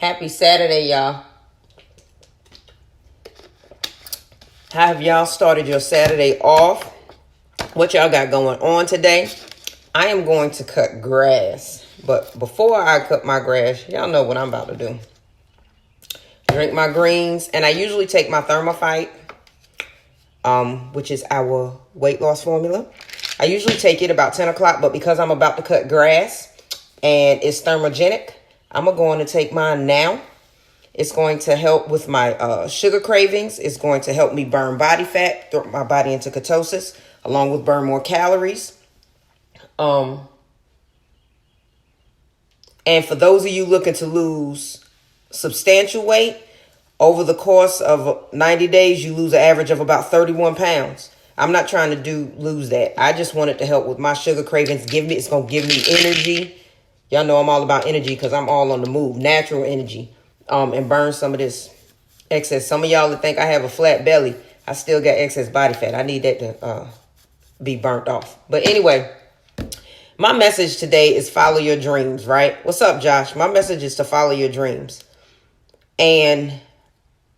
Happy Saturday, y'all. How have y'all started your Saturday off? What y'all got going on today? I am going to cut grass. But before I cut my grass, y'all know what I'm about to do. Drink my greens. And I usually take my Thermophyte, which is our weight loss formula. I usually take it about 10 o'clock. But because I'm about to cut grass and it's thermogenic, I'm going to take mine now. It's going to help with my sugar cravings. It's going to help me burn body fat, throw my body into ketosis, along with burn more calories. And for those of you looking to lose substantial weight, over the course of 90 days, you lose an average of about 31 pounds. I'm not trying to lose that. I just wanted to help with my sugar cravings. It's going to give me energy. Y'all know I'm all about energy because I'm all on the move. Natural energy. And burn some of this excess. Some of y'all that think I have a flat belly, I still got excess body fat. I need that to be burnt off. But anyway, my message today is follow your dreams, right? What's up, Josh? My message is to follow your dreams. And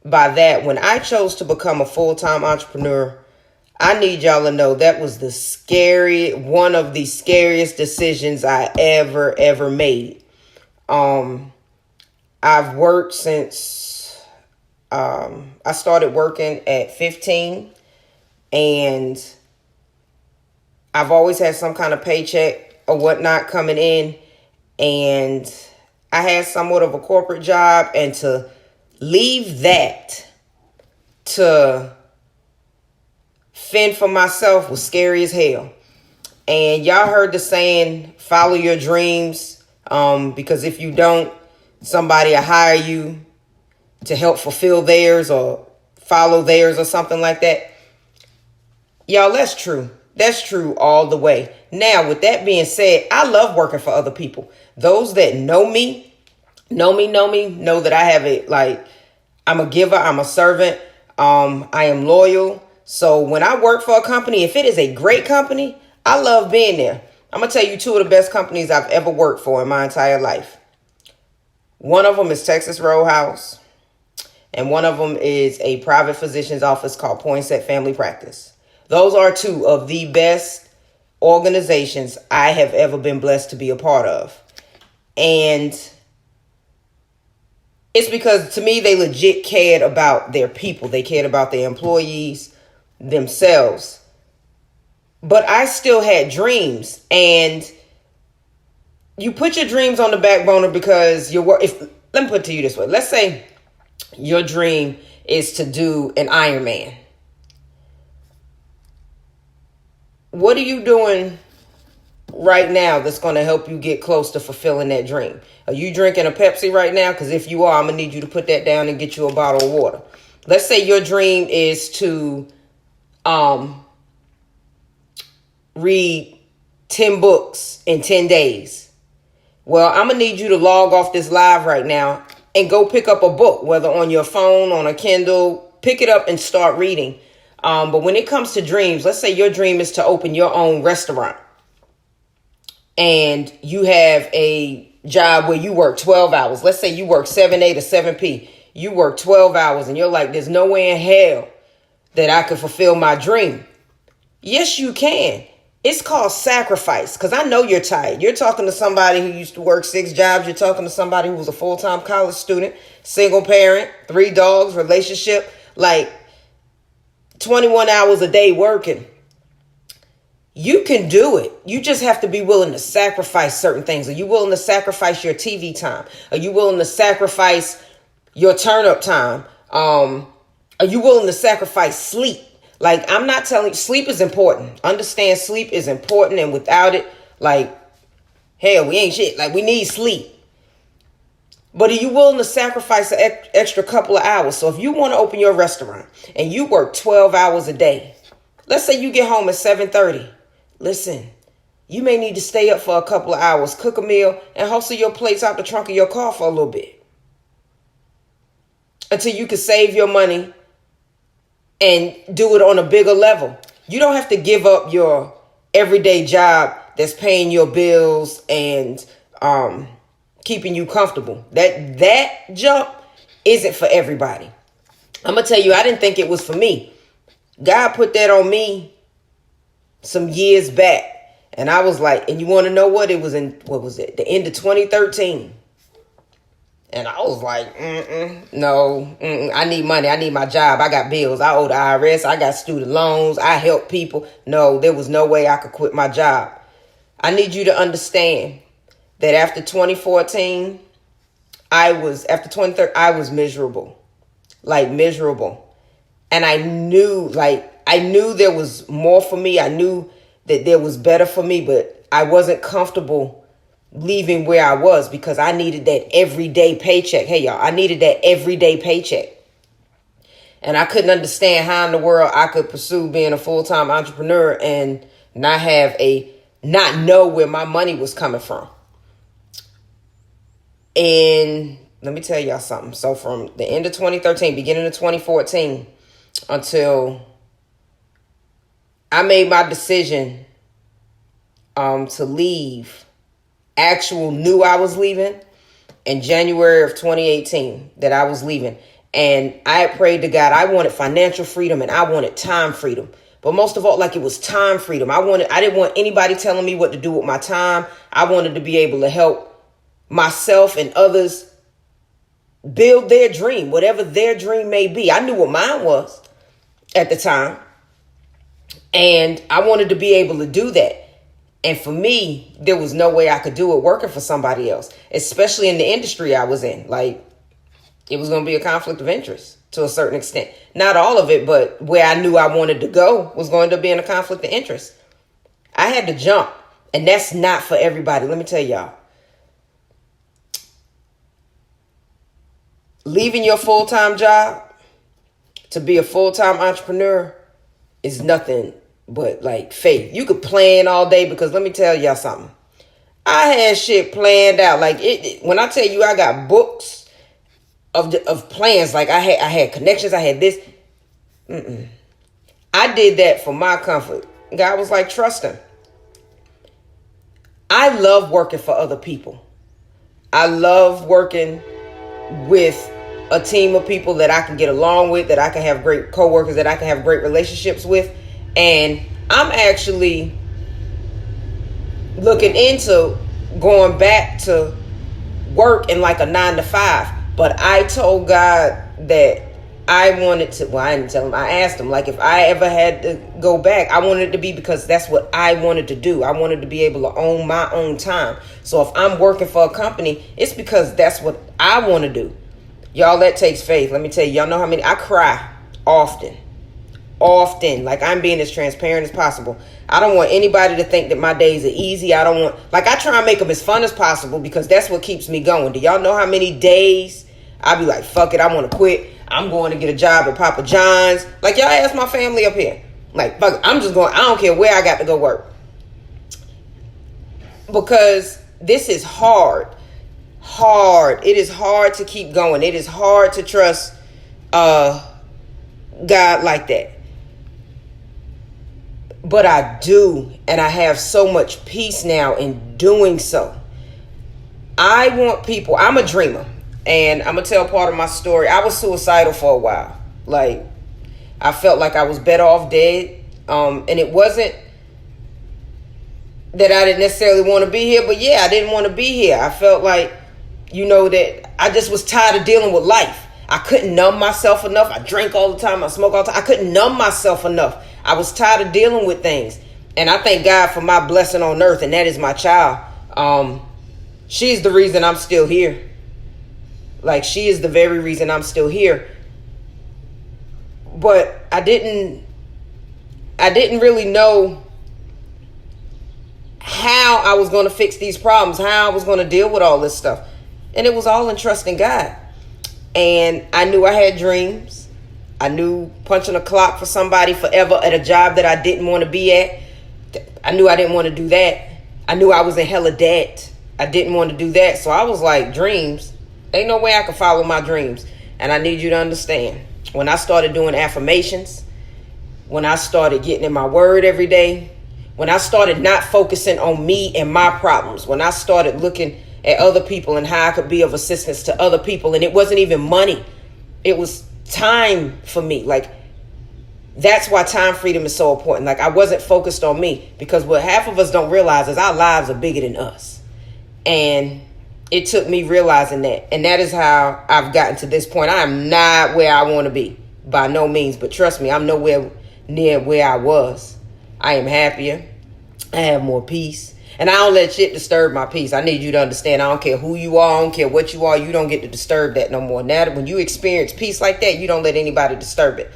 by that, when I chose to become a full-time entrepreneur, I need y'all to know that was one of the scariest decisions I ever made. I've worked since I started working at 15, and I've always had some kind of paycheck or whatnot coming in, and I had somewhat of a corporate job, and to leave that to fend for myself was scary as hell. And y'all heard the saying, follow your dreams, because if you don't, somebody will hire you to help fulfill theirs or follow theirs or something like that. Y'all, that's true. That's true all the way. Now, with that being said, I love working for other people. Those that know know that I have I'm a giver, I'm a servant, I am loyal. So when I work for a company, if it is a great company, I love being there. I'm going to tell you two of the best companies I've ever worked for in my entire life. One of them is Texas Roadhouse, and one of them is a private physician's office called Poinsett Family Practice. Those are two of the best organizations I have ever been blessed to be a part of. And it's because, to me, they legit cared about their people. They cared about their employees, themselves. But I still had dreams, and you put your dreams on the back burner because let me put it to you this way. Let's say your dream is to do an Ironman. What are you doing right now that's going to help you get close to fulfilling that dream? Are you drinking a Pepsi right now? Because if you are, I'm going to need you to put that down and get you a bottle of water. Let's say your dream is to read 10 books in 10 days. Well, I'm going to need you to log off this live right now and go pick up a book, whether on your phone, on a Kindle. Pick it up and start reading. But when it comes to dreams, let's say your dream is to open your own restaurant, and you have a job where you work 12 hours. Let's say you work 7A to 7P. You work 12 hours, and you're like, there's no way in hell that I could fulfill my dream. Yes, you can. It's called sacrifice, because I know you're tired. You're talking to somebody who used to work 6 jobs. You're talking to somebody who was a full-time college student, single parent, 3 dogs, relationship, like 21 hours a day working. You can do it. You just have to be willing to sacrifice certain things. Are you willing to sacrifice your TV time? Are you willing to sacrifice your turn-up time? Are you willing to sacrifice sleep? Like, I'm not telling you, sleep is important. Understand sleep is important, and without it, hell, we ain't shit. Like, we need sleep. But are you willing to sacrifice an extra couple of hours? So if you want to open your restaurant and you work 12 hours a day, let's say you get home at 7:30. Listen, you may need to stay up for a couple of hours, cook a meal, and hustle your plates out the trunk of your car for a little bit, until you can save your money and do it on a bigger level. You don't have to give up your everyday job that's paying your bills and keeping you comfortable. That jump isn't for everybody. I'm going to tell you, I didn't think it was for me. God put that on me some years back. And I was like, and you want to know what? It was the end of 2013. And I was like, I need money. I need my job. I got bills. I owe the IRS. I got student loans. I help people. No, there was no way I could quit my job. I need you to understand that after 2014, after 2013, I was miserable, like miserable. And I knew there was more for me. I knew that there was better for me, but I wasn't comfortable leaving where I was because I needed that everyday paycheck. Hey, y'all, I needed that everyday paycheck. And I couldn't understand how in the world I could pursue being a full-time entrepreneur and not know where my money was coming from. And let me tell y'all something. So from the end of 2013, beginning of 2014, until I made my decision to leave, knew I was leaving in January of 2018, that I was leaving. And I had prayed to God. I wanted financial freedom and I wanted time freedom. But most of all, it was time freedom. I didn't want anybody telling me what to do with my time. I wanted to be able to help myself and others build their dream, whatever their dream may be. I knew what mine was at the time. And I wanted to be able to do that. And for me, there was no way I could do it working for somebody else, especially in the industry I was in. It was going to be a conflict of interest to a certain extent. Not all of it, but where I knew I wanted to go was going to be in a conflict of interest. I had to jump, and that's not for everybody. Let me tell y'all. Leaving your full-time job to be a full-time entrepreneur is nothing but faith. You could plan all day, because let me tell y'all something. I had shit planned out. When I tell you I got books of plans, I had connections, I had this. I did that for my comfort. God was like, trust him. I love working for other people. I love working with a team of people that I can get along with, that I can have great coworkers, that I can have great relationships with. And I'm actually looking into going back to work in a 9-to-5. But I told God that I wanted to, I didn't tell him, I asked him, if I ever had to go back, I wanted it to be because that's what I wanted to do. I wanted to be able to own my own time. So if I'm working for a company, it's because that's what I want to do. Y'all, that takes faith. Let me tell you, y'all know how many, I cry often. I'm being as transparent as possible. I don't want anybody to think that my days are easy. I don't want, I try and make them as fun as possible, because that's what keeps me going. Do y'all know how many days I be like, fuck it, I want to quit. I'm going to get a job at Papa John's. Y'all ask my family up here. Fuck it, I'm just going, I don't care where I got to go work. Because this is hard. It is hard to keep going. It is hard to trust God like that. But I do, and I have so much peace now in doing so. I want people, I'm a dreamer, and I'm going to tell part of my story. I was suicidal for a while. I felt like I was better off dead. And it wasn't that I didn't necessarily want to be here, but yeah, I didn't want to be here. I felt that I just was tired of dealing with life. I couldn't numb myself enough. I drank all the time. I smoked all the time. I couldn't numb myself enough. I was tired of dealing with things. And I thank God for my blessing on earth, and that is my child. She's the reason I'm still here. She is the very reason I'm still here. But I didn't really know how I was going to fix these problems, how I was going to deal with all this stuff. And it was all in trusting God. And I knew I had dreams. I knew punching a clock for somebody forever at a job that I didn't want to be at. I knew I didn't want to do that. I knew I was in hella debt. I didn't want to do that. So I was like, dreams? Ain't no way I could follow my dreams. And I need you to understand, when I started doing affirmations, when I started getting in my word every day, when I started not focusing on me and my problems, when I started looking at other people and how I could be of assistance to other people. And it wasn't even money. It was time for me. Like, that's why time freedom is so important. Like, I wasn't focused on me, because what half of us don't realize is our lives are bigger than us. And it took me realizing that. And that is how I've gotten to this point. I am not where I want to be, by no means. But trust me, I'm nowhere near where I was. I am happier. I have more peace. And I don't let shit disturb my peace. I need you to understand, I don't care who you are, I don't care what you are, you don't get to disturb that no more. Now, when you experience peace like that, you don't let anybody disturb it.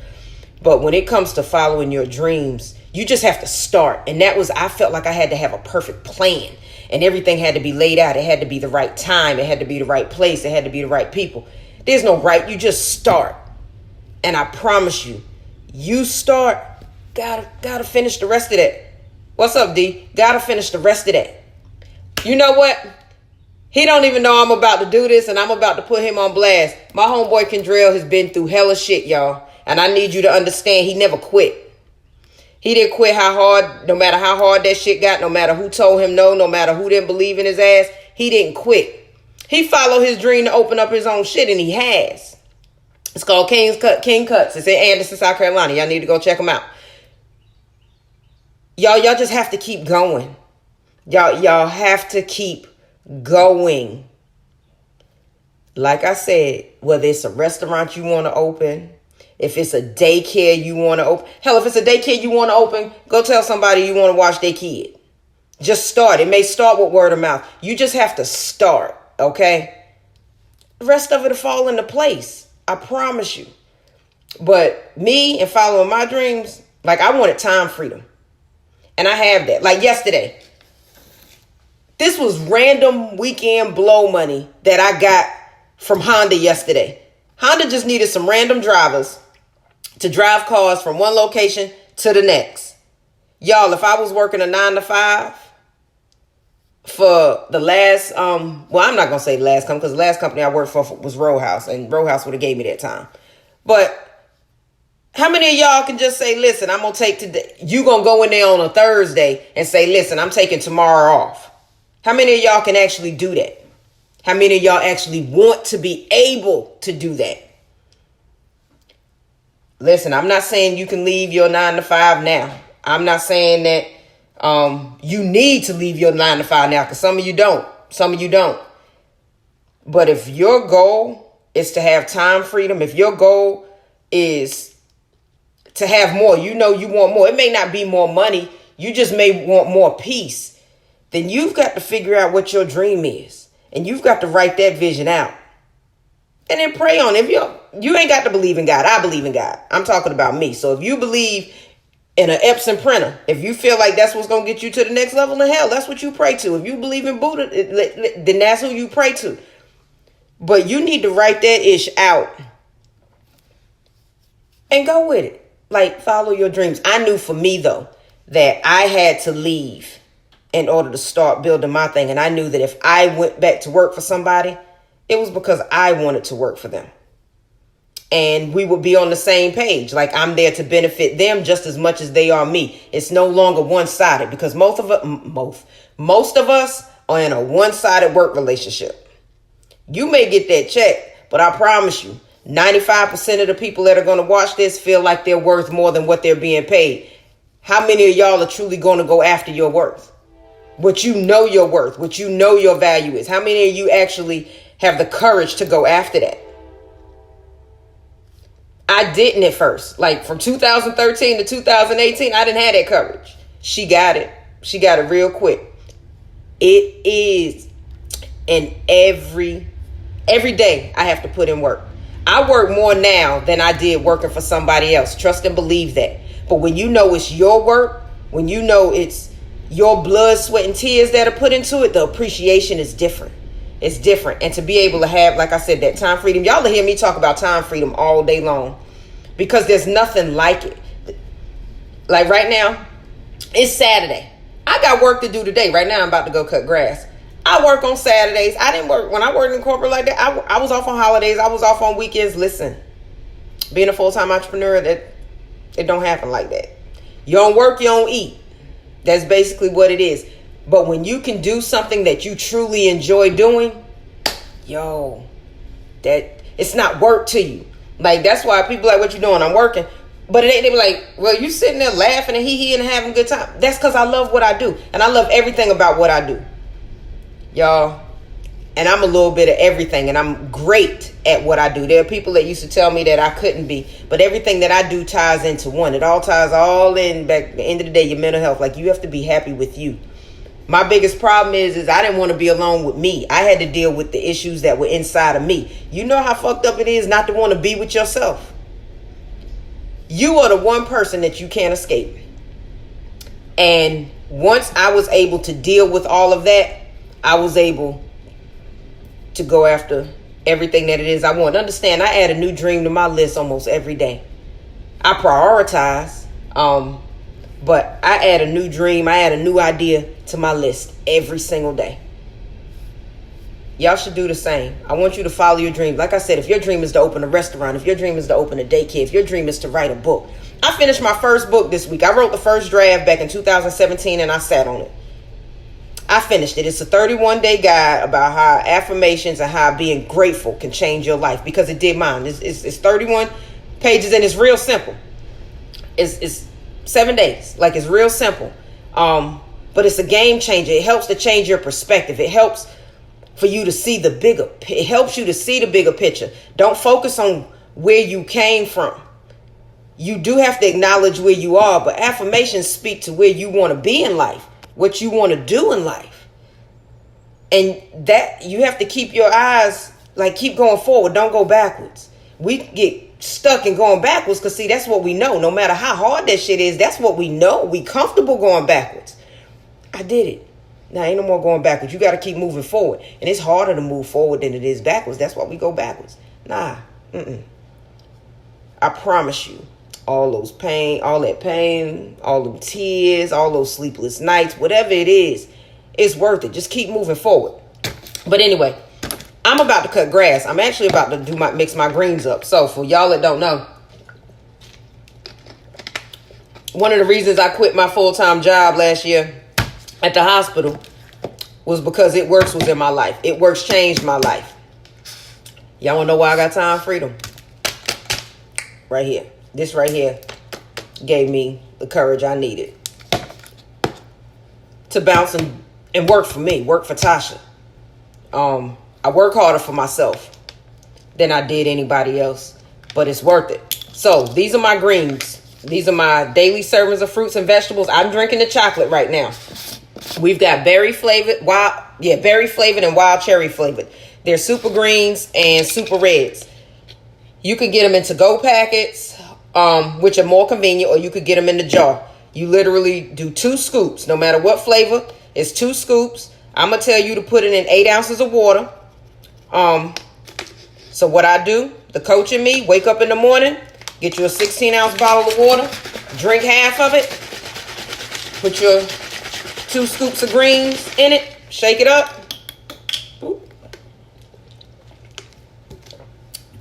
But when it comes to following your dreams, you just have to start. And I felt like I had to have a perfect plan. And everything had to be laid out. It had to be the right time. It had to be the right place. It had to be the right people. There's no right. You just start. And I promise you, you start, gotta finish the rest of that. What's up, D? Gotta finish the rest of that. You know what? He don't even know I'm about to do this, and I'm about to put him on blast. My homeboy Kendrell has been through hella shit, y'all. And I need you to understand, he never quit. He didn't quit no matter how hard that shit got, no matter who told him no matter who didn't believe in his ass. He didn't quit. He followed his dream to open up his own shit, and he has. It's called King Cuts. It's in Anderson, South Carolina. Y'all need to go check them out. Y'all just have to keep going. Y'all have to keep going. Like I said, whether it's a restaurant you want to open, if it's a daycare you want to open. Hell, if it's a daycare you want to open, go tell somebody you want to watch their kid. Just start. It may start with word of mouth. You just have to start, okay? The rest of it will fall into place. I promise you. But me and following my dreams, like, I wanted time freedom. And I have that. Like yesterday, this was random weekend blow money that I got from Honda yesterday. Honda just needed some random drivers to drive cars from one location to the next. Y'all, if I was working a 9 to 5 for the last, I'm not going to say the last company, because the last company I worked for was Roadhouse, and Roadhouse would have gave me that time. But how many of y'all can just say, listen, I'm going to take today. You going to go in there on a Thursday and say, listen, I'm taking tomorrow off. How many of y'all can actually do that? How many of y'all actually want to be able to do that? Listen, I'm not saying you can leave your 9 to 5 now. I'm not saying that you need to leave your 9 to 5 now, because some of you don't. Some of you don't. But if your goal is to have time freedom, if your goal is to have more, you want more. It may not be more money. You just may want more peace. Then you've got to figure out what your dream is. And you've got to write that vision out. And then pray on it. You ain't got to believe in God. I believe in God. I'm talking about me. So if you believe in an Epson printer, if you feel like that's what's going to get you to the next level of hell, that's what you pray to. If you believe in Buddha, then that's who you pray to. But you need to write that ish out and go with it. Like, follow your dreams. I knew for me, though, that I had to leave in order to start building my thing. And I knew that if I went back to work for somebody, it was because I wanted to work for them. And we would be on the same page. Like, I'm there to benefit them just as much as they are me. It's no longer one-sided, because most of us are in a one-sided work relationship. You may get that check, but I promise you, 95% of the people that are going to watch this feel like they're worth more than what they're being paid. How many of y'all are truly going to go after your worth? What you know your worth, what you know your value is. How many of you actually have the courage to go after that? I didn't at first. Like, from 2013 to 2018, I didn't have that courage. She got it. She got it real quick. It is. And every day I have to put in work. I work more now than I did working for somebody else. Trust and believe that. But when you know it's your work, when you know it's your blood, sweat, and tears that are put into it, the appreciation is different. It's different. And to be able to have, like I said, that time freedom. Y'all will hear me talk about time freedom all day long, because there's nothing like it. Like right now, it's Saturday. I got work to do today. Right now, I'm about to go cut grass. I work on Saturdays. I didn't work when I worked in corporate like that. I was off on holidays. I was off on weekends. Listen, being a full-time entrepreneur, that it don't happen like that. You don't work, you don't eat. That's basically what it is. But when you can do something that you truly enjoy doing, yo, that it's not work to you. Like, that's why people like, what you doing? I'm working. But it ain't, they be like, well, you sitting there laughing and hee and having a good time. That's because I love what I do. And I love everything about what I do. Y'all. And I'm a little bit of everything. And I'm great at what I do. There are people that used to tell me that I couldn't be. But everything that I do ties into one. It all ties all in. Back at the end of the day, your mental health. Like, you have to be happy with you. My biggest problem is I didn't want to be alone with me. I had to deal with the issues that were inside of me. You know how fucked up it is not to want to be with yourself. You are the one person that you can't escape. And once I was able to deal with all of that, I was able to go after everything that it is I want. Understand, I add a new dream to my list almost every day. I prioritize, but I add a new dream, I add a new idea to my list every single day. Y'all should do the same. I want you to follow your dreams. Like I said, if your dream is to open a restaurant, if your dream is to open a daycare, if your dream is to write a book. I finished my first book this week. I wrote the first draft back in 2017 and I sat on it. I finished it. It's a 31-day guide about how affirmations and how being grateful can change your life, because it did mine. It's 31 pages and it's real simple. It's 7 days. Like, it's real simple. But it's a game changer. It helps to change your perspective. It helps for you to see it helps you to see the bigger picture. Don't focus on where you came from. You do have to acknowledge where you are, but affirmations speak to where you want to be in life, what you want to do in life. And that you have to keep your eyes, like, keep going forward. Don't go backwards. We get stuck in going backwards because, see, that's what we know. No matter how hard that shit is, that's what we know. We comfortable going backwards. I did it. Now, ain't no more going backwards. You got to keep moving forward. And it's harder to move forward than it is backwards. That's why we go backwards. Nah. I promise you, all that pain, all them tears, all those sleepless nights, whatever it is, it's worth it. Just keep moving forward. But anyway, I'm about to cut grass. I'm actually about to mix my greens up. So for y'all that don't know, one of the reasons I quit my full-time job last year at the hospital was because It Works was in my life. It Works changed my life. Y'all want to know why I got time freedom? Right here. This right here gave me the courage I needed to bounce and work for me, work for Tasha. I work harder for myself than I did anybody else, but it's worth it. So these are my greens. These are my daily servings of fruits and vegetables. I'm drinking the chocolate right now. We've got berry flavored and wild cherry flavored. They're super greens and super reds. You could get them in to-go packets, which are more convenient, or you could get them in the jar. You literally do 2 scoops, no matter what flavor. It's 2 scoops. I'm going to tell you to put it in 8 ounces of water. So what I do, the coach in me, wake up in the morning, get you a 16-ounce bottle of water, drink half of it, put your 2 scoops of greens in it, shake it up,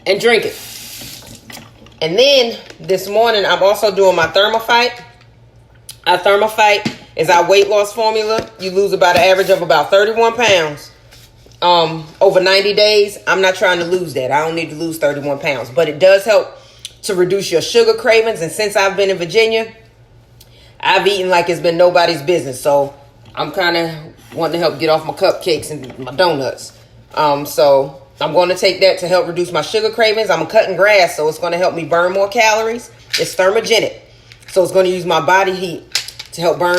and drink it. And then this morning, I'm also doing my Thermophyte. Our Thermophyte is our weight loss formula. You lose about an average of about 31 pounds over 90 days. I'm not trying to lose that. I don't need to lose 31 pounds. But it does help to reduce your sugar cravings. And since I've been in Virginia, I've eaten like it's been nobody's business. So I'm kind of wanting to help get off my cupcakes and my donuts. So I'm going to take that to help reduce my sugar cravings. I'm cutting grass, so it's going to help me burn more calories. It's thermogenic, so it's going to use my body heat to help burn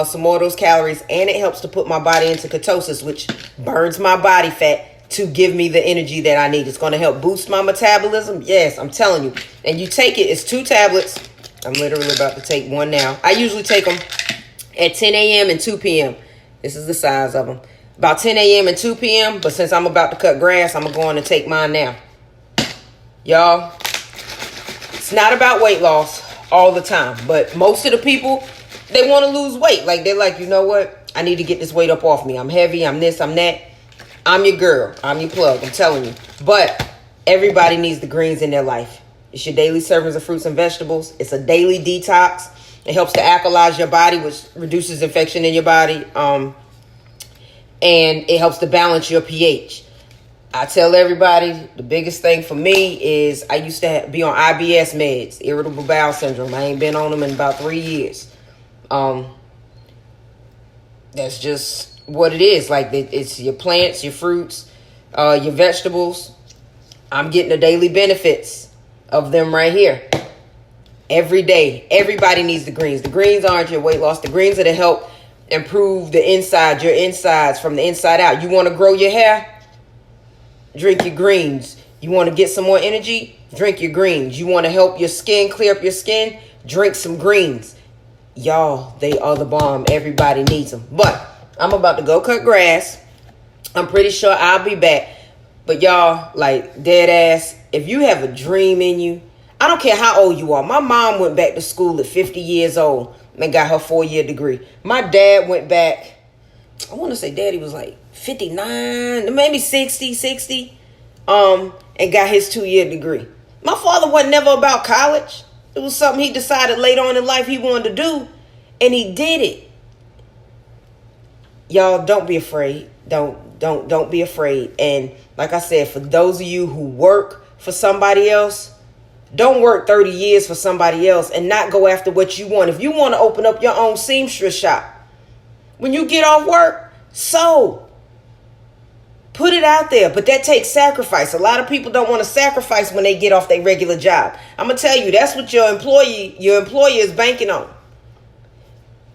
some more of those calories. And it helps to put my body into ketosis, which burns my body fat to give me the energy that I need. It's going to help boost my metabolism. Yes, I'm telling you. And you take it. It's 2 tablets. I'm literally about to take one now. I usually take them at 10 a.m. and 2 p.m. This is the size of them. About 10 a.m. and 2 p.m. But since I'm about to cut grass, I'm going to go on and take mine now. Y'all, it's not about weight loss all the time. But most of the people, they want to lose weight. Like, they're like, you know what? I need to get this weight up off me. I'm heavy. I'm this. I'm that. I'm your girl. I'm your plug. I'm telling you. But everybody needs the greens in their life. It's your daily servings of fruits and vegetables. It's a daily detox. It helps to alkalize your body, which reduces infection in your body. and it helps to balance your pH. I tell everybody the biggest thing for me is I used to be on IBS meds, irritable bowel syndrome. I ain't been on them in about 3 years. That's just what it is. Like, it's your plants, your fruits, your vegetables. I'm getting the daily benefits of them right here. Every day. Everybody needs the greens. The greens aren't your weight loss. The greens are to help improve the inside, your insides from the inside out. You want to grow your hair? Drink your greens. You want to get some more energy? Drink your greens. You want to help your skin, clear up your skin? Drink some greens. Y'all, they are the bomb. Everybody needs them. But I'm about to go cut grass. I'm pretty sure I'll be back. But y'all, like, dead ass, if you have a dream in you, I don't care how old you are. My mom went back to school at 50 years old and got her 4-year degree. My dad went back, I want to say daddy was like 59, maybe 60, and got his 2-year degree. My father wasn't never about college. It was something he decided later on in life he wanted to do, and he did it. Y'all, don't be afraid. Don't be afraid. And like I said, for those of you who work for somebody else, don't work 30 years for somebody else and not go after what you want. If you want to open up your own seamstress shop, when you get off work, sew. Put it out there. But that takes sacrifice. A lot of people don't want to sacrifice when they get off their regular job. I'm going to tell you, that's what your employer is banking on.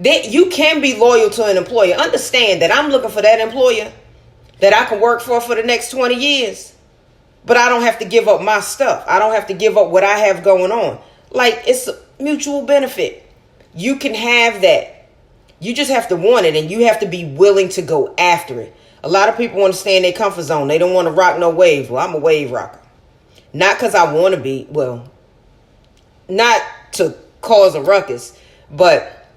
You can be loyal to an employer. Understand that I'm looking for that employer that I can work for the next 20 years. But I don't have to give up my stuff. I don't have to give up what I have going on. Like, it's a mutual benefit. You can have that. You just have to want it, and you have to be willing to go after it. A lot of people want to stay in their comfort zone. They don't want to rock no waves. Well, I'm a wave rocker. Not because I want to be. Well, not to cause a ruckus, but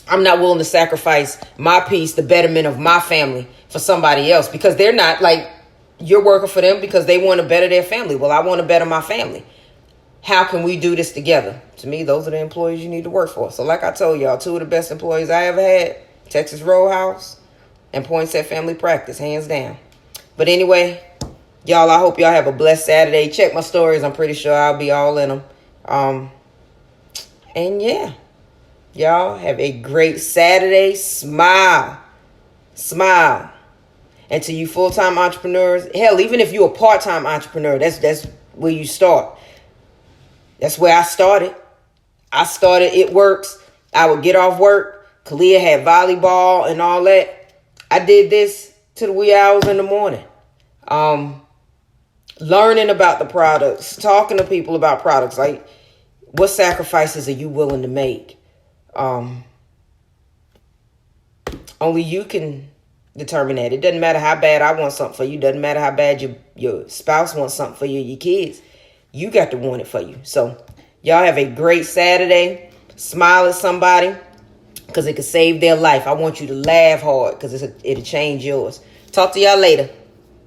I'm not willing to sacrifice my peace, the betterment of my family for somebody else, because they're not like, you're working for them because they want to better their family. Well, I want to better my family. How can we do this together? To me, those are the employees you need to work for. So like I told y'all, 2 of the best employees I ever had, Texas Roadhouse and Poinsett Family Practice, hands down. But anyway, y'all, I hope y'all have a blessed Saturday. Check my stories. I'm pretty sure I'll be all in them. And yeah, y'all have a great Saturday. Smile. And to you full-time entrepreneurs, hell, even if you're a part-time entrepreneur, that's where you start. That's where I started. It Works. I would get off work. Kalia had volleyball and all that. I did this to the wee hours in the morning. Learning about the products, talking to people about products. Like, what sacrifices are you willing to make? Only you can determine that. It doesn't matter how bad I want something for you. It doesn't matter how bad your spouse wants something for you, your kids. You got to want it for you. So y'all have a great Saturday. Smile at somebody because it could save their life. I want you to laugh hard because it'll change yours. Talk to y'all later.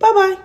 Bye-bye.